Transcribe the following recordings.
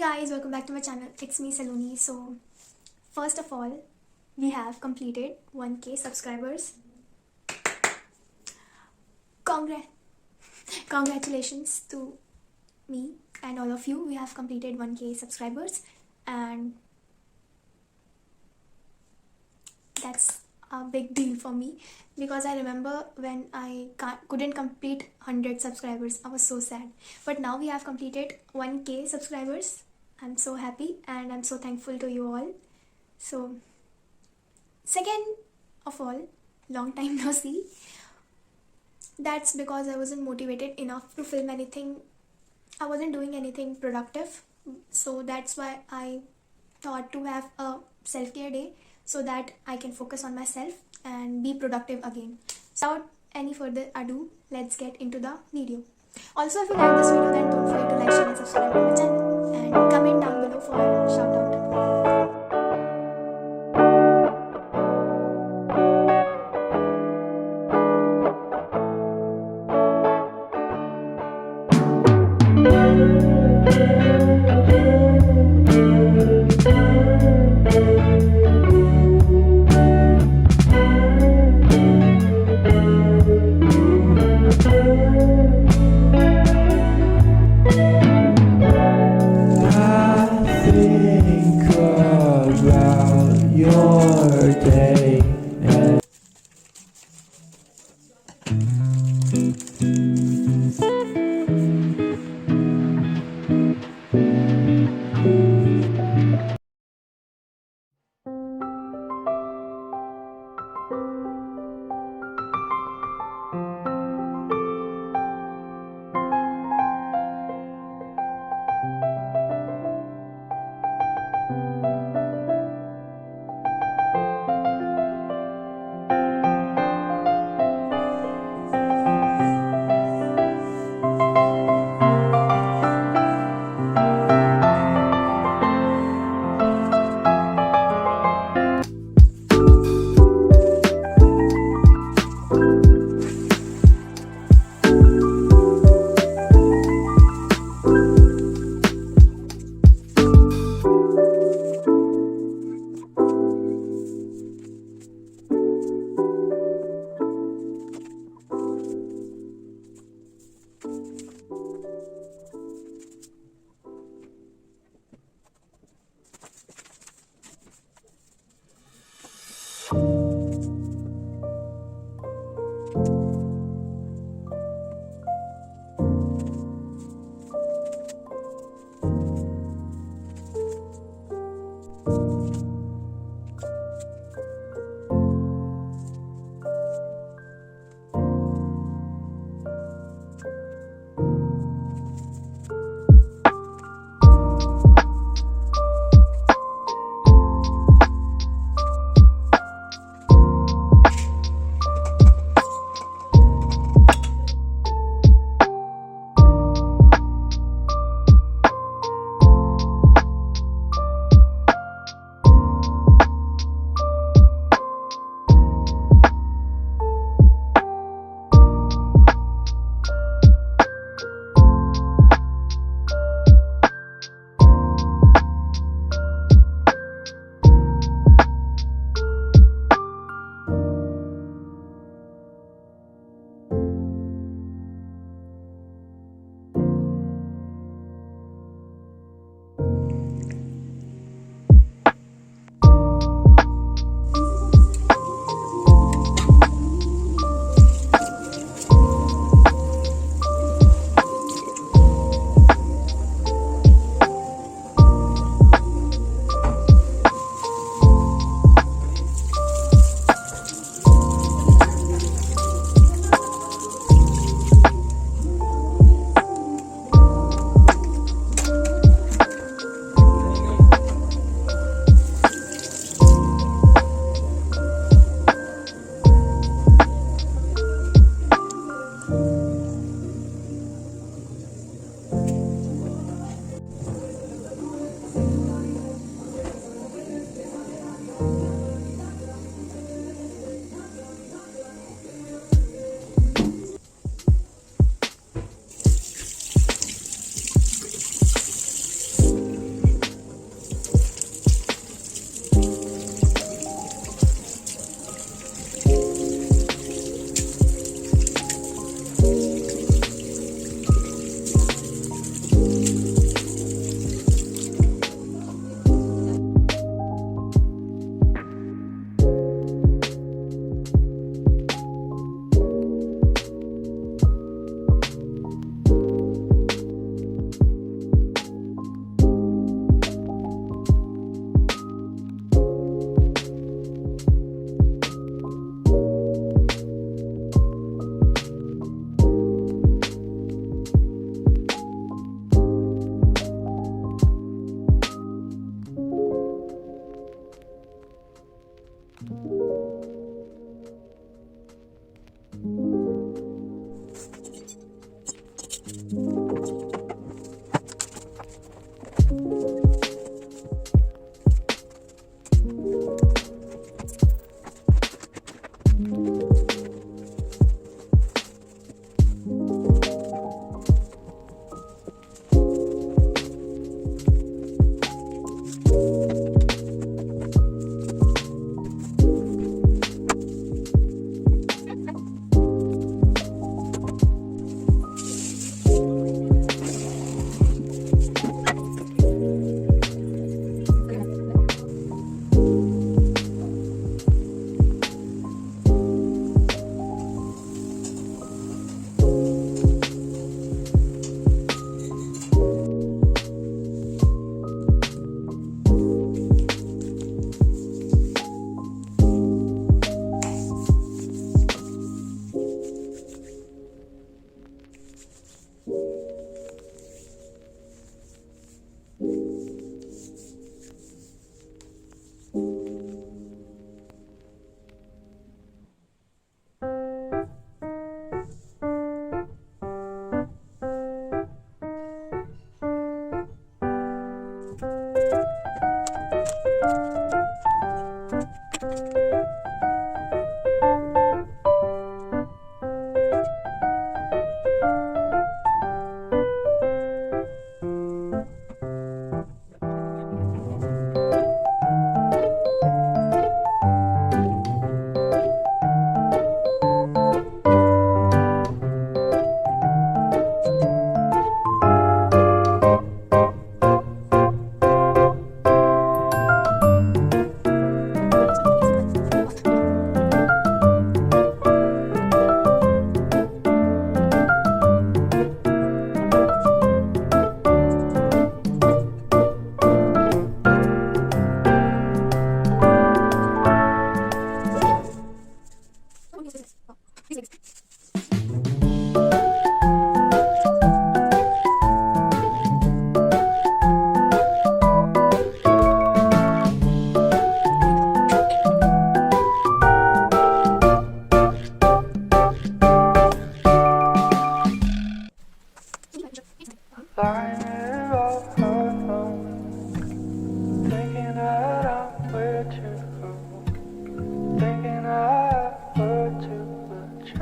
guys, welcome back to my channel. It's me Saloni. So first of all, we have completed 1k subscribers. Congratulations to me and all of you. We have completed 1k subscribers and that's a big deal for me because I remember when I couldn't complete 100 subscribers, I was so sad. But now we have completed 1k subscribers. I'm so happy and I'm so thankful to you all. So second of all, long time no see. That's because I wasn't motivated enough to film anything. I wasn't doing anything productive. So that's why I thought to have a self-care day so that I can focus on myself and be productive again. So without any further ado, let's get into the video. Also, if you like this video, then don't forget to like, share and subscribe to my channel and comment down below for a shout out.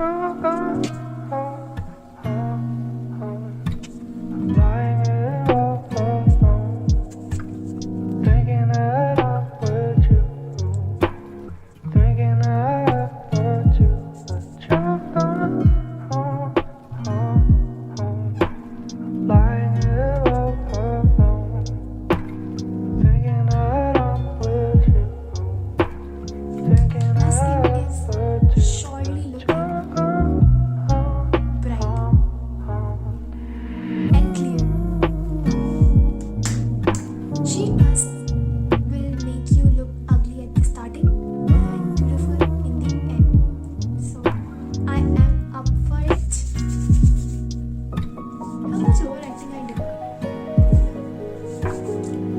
My skin is surely looking bright and clear. Sheet mask will make you look ugly at the starting and beautiful in the end. So I am up for it. How much overacting I do?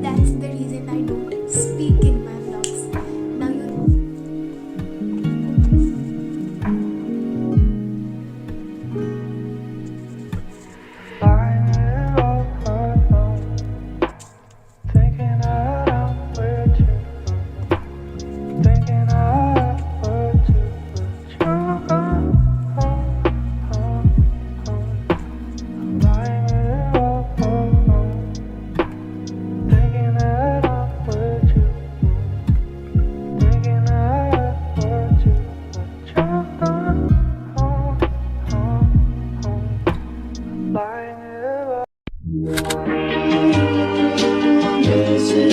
That's the reason I don't speak in my vlogs. Now you This is